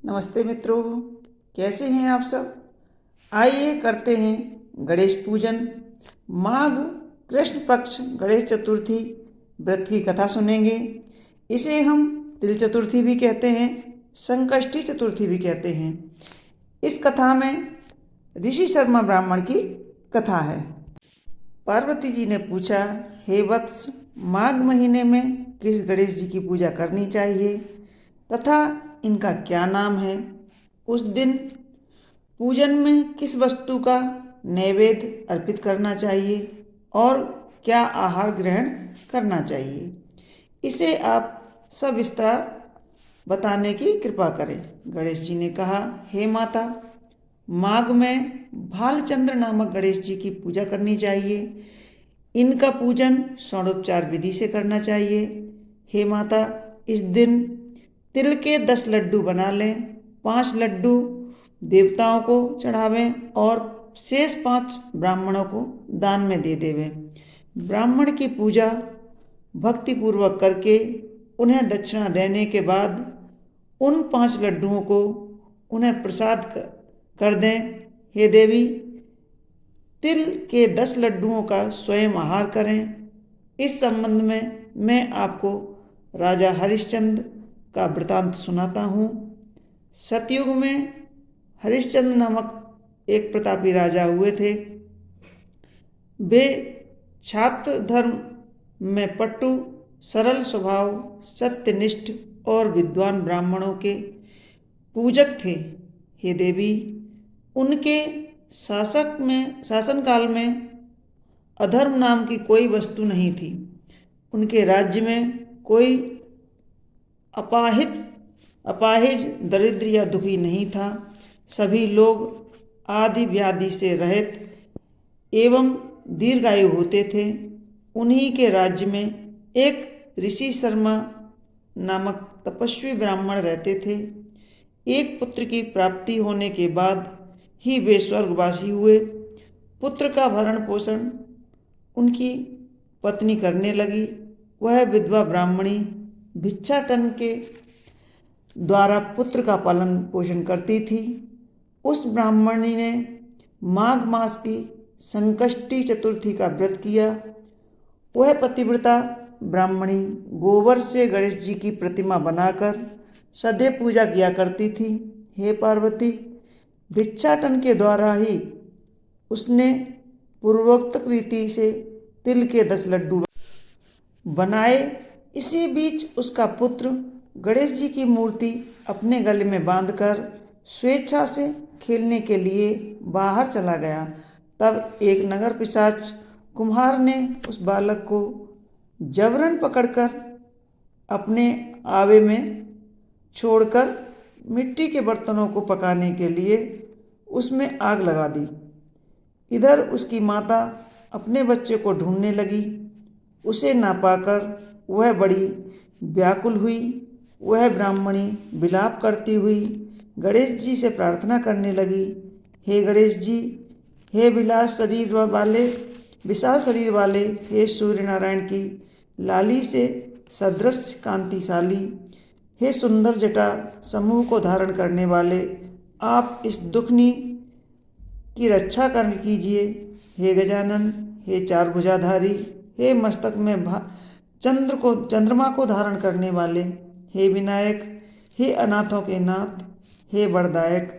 नमस्ते मित्रों, कैसे हैं आप सब। आइए करते हैं गणेश पूजन। माघ कृष्ण पक्ष गणेश चतुर्थी व्रत की कथा सुनेंगे। इसे हम तिल चतुर्थी भी कहते हैं, संकष्टी चतुर्थी भी कहते हैं। इस कथा में ऋषि शर्मा ब्राह्मण की कथा है। पार्वती जी ने पूछा, हे वत्स, माघ महीने में किस गणेश जी की पूजा करनी चाहिए तथा इनका क्या नाम है। उस दिन पूजन में किस वस्तु का नैवेद्य अर्पित करना चाहिए और क्या आहार ग्रहण करना चाहिए, इसे आप सविस्तार बताने की कृपा करें। गणेश जी ने कहा, हे माता, माघ में भालचंद्र नामक गणेश जी की पूजा करनी चाहिए। इनका पूजन षोडोपचार विधि से करना चाहिए। हे माता, इस दिन तिल के 10 लड्डू बना लें, 5 लड्डू देवताओं को चढ़ावें और शेष 5 ब्राह्मणों को दान में दे देवें। ब्राह्मण की पूजा भक्तिपूर्वक करके उन्हें दक्षिणा देने के बाद उन 5 लड्डुओं को उन्हें प्रसाद कर दें। हे देवी, तिल के 10 लड्डुओं का स्वयं आहार करें। इस संबंध में मैं आपको राजा हरिश्चंद्र का वृतांत सुनाता हूँ। सतयुग में हरिश्चंद्र नामक एक प्रतापी राजा हुए थे। वे छात्र धर्म में पट्टू, सरल स्वभाव, सत्यनिष्ठ और विद्वान ब्राह्मणों के पूजक थे। हे देवी, उनके शासनकाल में अधर्म नाम की कोई वस्तु नहीं थी। उनके राज्य में कोई अपाहिज, दरिद्र या दुखी नहीं था। सभी लोग आदि व्याधि से रहित एवं दीर्घायु होते थे। उन्हीं के राज्य में एक ऋषि शर्मा नामक तपस्वी ब्राह्मण रहते थे। एक पुत्र की प्राप्ति होने के बाद ही वे स्वर्गवासी हुए। पुत्र का भरण पोषण उनकी पत्नी करने लगी। वह विधवा ब्राह्मणी भिक्षाटन के द्वारा पुत्र का पालन पोषण करती थी। उस ब्राह्मणी ने माघ मास की संकष्टी चतुर्थी का व्रत किया। वह पतिव्रता ब्राह्मणी गोबर से गणेश जी की प्रतिमा बनाकर सदैव पूजा किया करती थी। हे पार्वती, भिक्षाटन के द्वारा ही उसने पूर्वोक्त रीति से तिल के 10 लड्डू बनाए। इसी बीच उसका पुत्र गणेश जी की मूर्ति अपने गले में बांधकर स्वेच्छा से खेलने के लिए बाहर चला गया। तब एक नगर पिशाच कुम्हार ने उस बालक को जबरन पकड़कर अपने आवे में छोड़कर मिट्टी के बर्तनों को पकाने के लिए उसमें आग लगा दी। इधर उसकी माता अपने बच्चे को ढूंढने लगी। उसे ना पाकर वह बड़ी व्याकुल हुई। वह ब्राह्मणी विलाप करती हुई गणेश जी से प्रार्थना करने लगी, हे गणेश जी, हे विशाल शरीर वाले, हे सूर्य नारायण की लाली से सदृश कांतिशाली, हे सुंदर जटा समूह को धारण करने वाले, आप इस दुखनी की रक्षा कर कीजिए। हे गजानन, हे 4 भुजाधारी, हे मस्तक में चंद्रमा को धारण करने वाले, हे विनायक, हे अनाथों के नाथ, हे वरदायक,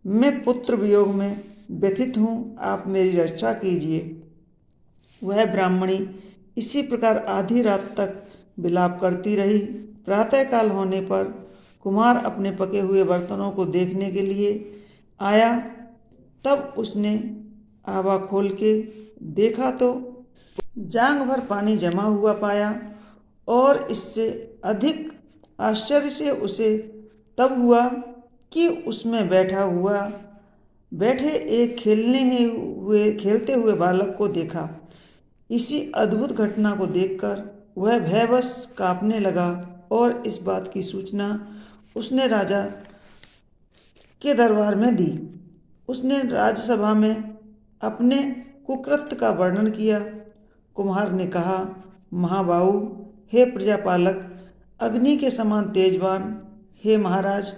मैं पुत्र वियोग में व्यथित हूँ, आप मेरी रक्षा कीजिए। वह ब्राह्मणी इसी प्रकार आधी रात तक विलाप करती रही। प्रातःकाल होने पर कुम्हार अपने पके हुए बर्तनों को देखने के लिए आया। तब उसने आवा खोल के देखा तो जांघ भर पानी जमा हुआ पाया और इससे अधिक आश्चर्य से उसे तब हुआ कि उसमें बैठे एक खेलते हुए बालक को देखा। इसी अद्भुत घटना को देखकर वह भयवश कांपने लगा और इस बात की सूचना उसने राजा के दरबार में दी। उसने राजसभा में अपने कुकृत्य का वर्णन किया। कुम्हार ने कहा, महाबाहु, हे प्रजापालक, अग्नि के समान तेजवान, हे महाराज,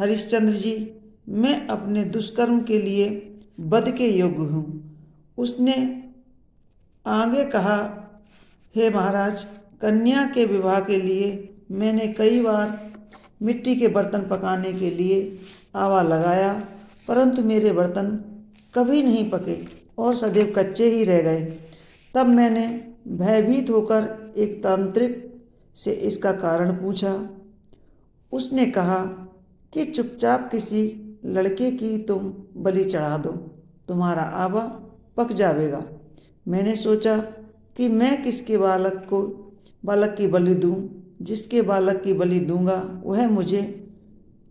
हरिश्चंद्र जी, मैं अपने दुष्कर्म के लिए वध के योग्य हूँ। उसने आगे कहा, हे महाराज, कन्या के विवाह के लिए मैंने कई बार मिट्टी के बर्तन पकाने के लिए आवा लगाया, परंतु मेरे बर्तन कभी नहीं पके और सदैव कच्चे ही रह गए। तब मैंने भयभीत होकर एक तांत्रिक से इसका कारण पूछा। उसने कहा कि चुपचाप किसी लड़के की तुम बलि चढ़ा दो, तुम्हारा आवा पक जाएगा। मैंने सोचा कि मैं किसके बालक की बलि दूं? जिसके बालक की बलि दूंगा वह मुझे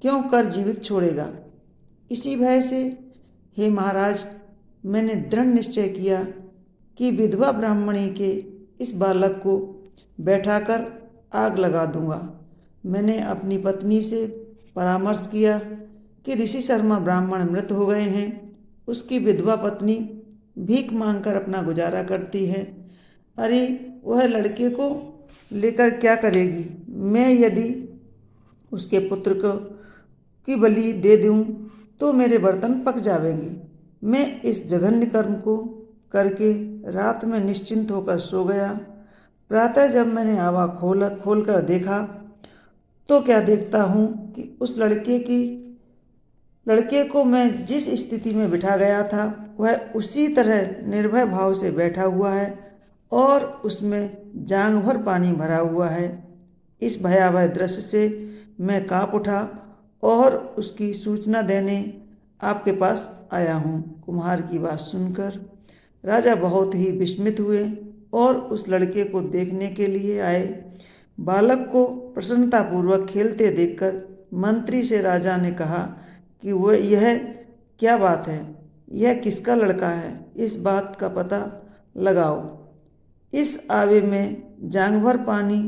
क्यों कर जीवित छोड़ेगा। इसी भय से हे महाराज, मैंने दृढ़ निश्चय किया कि विधवा ब्राह्मणी के इस बालक को बैठाकर आग लगा दूंगा। मैंने अपनी पत्नी से परामर्श किया कि ऋषि शर्मा ब्राह्मण मृत हो गए हैं। उसकी विधवा पत्नी भीख मांगकर अपना गुजारा करती है। अरे, वह लड़के को लेकर क्या करेगी? मैं यदि उसके पुत्र को की बलि दे दूं तो मेरे बर्तन पक जाएंगे। मैं इस जघन्य कर्म को करके रात में निश्चिंत होकर सो गया। प्रातः जब मैंने आवा खोल कर देखा तो क्या देखता हूँ कि उस लड़के को मैं जिस स्थिति में बिठा गया था वह उसी तरह निर्भय भाव से बैठा हुआ है और उसमें जांघ भर पानी भरा हुआ है। इस भयावह दृश्य से मैं काँप उठा और उसकी सूचना देने आपके पास आया हूँ। कुम्हार की बात सुनकर राजा बहुत ही विस्मित हुए और उस लड़के को देखने के लिए आए। बालक को प्रसन्नतापूर्वक खेलते देखकर मंत्री से राजा ने कहा कि यह क्या बात है? यह किसका लड़का है? इस बात का पता लगाओ। इस आवे में जांघ भर पानी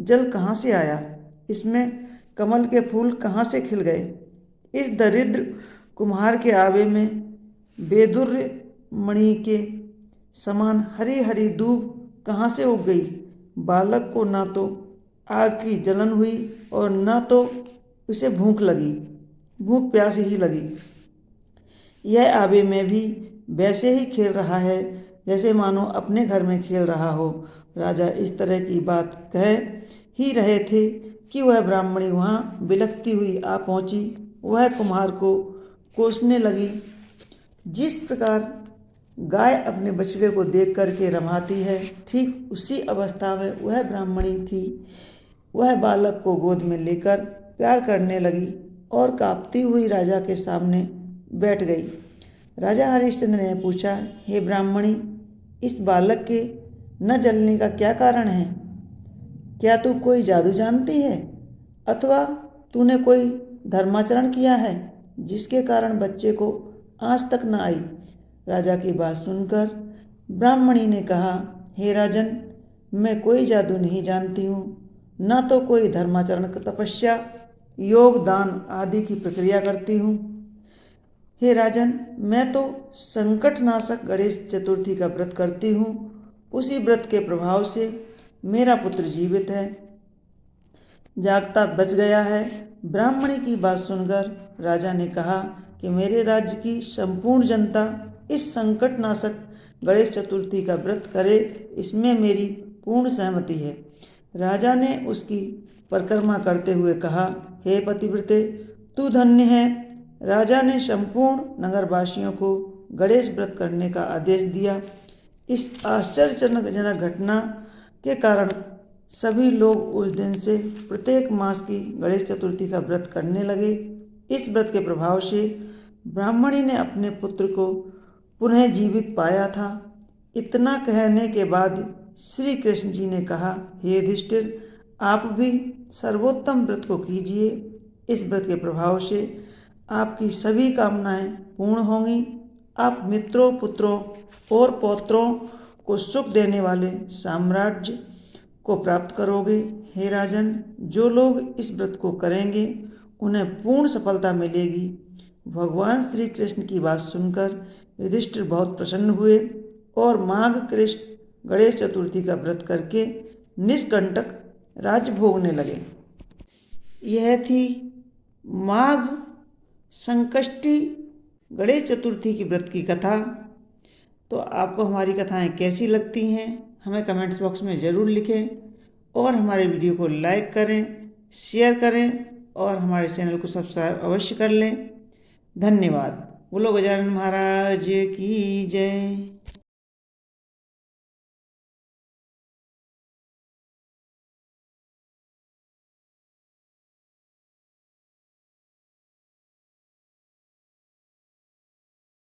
जल कहाँ से आया? इसमें कमल के फूल कहाँ से खिल गए? इस दरिद्र कुम्हार के आवे में बेदुर्य मणि के समान हरी हरी दूब कहाँ से उग गई? बालक को ना तो आग की जलन हुई और ना तो उसे भूख प्यास ही लगी। यह आवे में भी वैसे ही खेल रहा है जैसे मानो अपने घर में खेल रहा हो। राजा इस तरह की बात कह ही रहे थे कि वह ब्राह्मणी वहाँ बिलखती हुई आ पहुँची। वह कुम्हार को कोसने लगी। जिस प्रकार गाय अपने बछड़े को देख करके रमाती है, ठीक उसी अवस्था में वह ब्राह्मणी थी। वह बालक को गोद में लेकर प्यार करने लगी और कांपती हुई राजा के सामने बैठ गई। राजा हरिश्चंद्र ने पूछा, हे ब्राह्मणी, इस बालक के न जलने का क्या कारण है? क्या तू कोई जादू जानती है अथवा तूने कोई धर्माचरण किया है जिसके कारण बच्चे को आँच तक न आई? राजा की बात सुनकर ब्राह्मणी ने कहा, हे राजन, मैं कोई जादू नहीं जानती हूँ, न तो कोई धर्माचरण, तपस्या, योग, दान आदि की प्रक्रिया करती हूँ। हे राजन, मैं तो संकटनाशक गणेश चतुर्थी का व्रत करती हूँ। उसी व्रत के प्रभाव से मेरा पुत्र जीवित है, जागता बच गया है। ब्राह्मणी की बात सुनकर राजा ने कहा कि मेरे राज्य की संपूर्ण जनता इस संकटनाशक गणेश चतुर्थी का व्रत करे, इसमें मेरी पूर्ण सहमति है। राजा ने उसकी परिक्रमा करते हुए कहा, हे पतिव्रते, तू धन्य है। राजा ने संपूर्ण नगरवासियों को गणेश व्रत करने का आदेश दिया। इस आश्चर्यजनक घटना के कारण सभी लोग उस दिन से प्रत्येक मास की गणेश चतुर्थी का व्रत करने लगे। इस व्रत के प्रभाव से ब्राह्मणी ने अपने पुत्र को पुनः जीवित पाया था। इतना कहने के बाद श्री कृष्ण जी ने कहा, हे युधिष्ठिर, आप भी सर्वोत्तम व्रत को कीजिए। इस व्रत के प्रभाव से आपकी सभी कामनाएं पूर्ण होंगी। आप मित्रों, पुत्रों और पौत्रों को सुख देने वाले साम्राज्य को प्राप्त करोगे। हे राजन, जो लोग इस व्रत को करेंगे उन्हें पूर्ण सफलता मिलेगी। भगवान श्री कृष्ण की बात सुनकर युधिष्ठिर बहुत प्रसन्न हुए और माघ कृष्ण गणेश चतुर्थी का व्रत करके निष्कंटक राज्य भोगने लगे। यह थी माघ संकष्टी गणेश चतुर्थी की व्रत की कथा। तो आपको हमारी कथाएं कैसी लगती हैं हमें कमेंट्स बॉक्स में ज़रूर लिखें और हमारे वीडियो को लाइक करें, शेयर करें और हमारे चैनल को सब्सक्राइब अवश्य कर लें। धन्यवाद। बोलो गजानन महाराज की जय।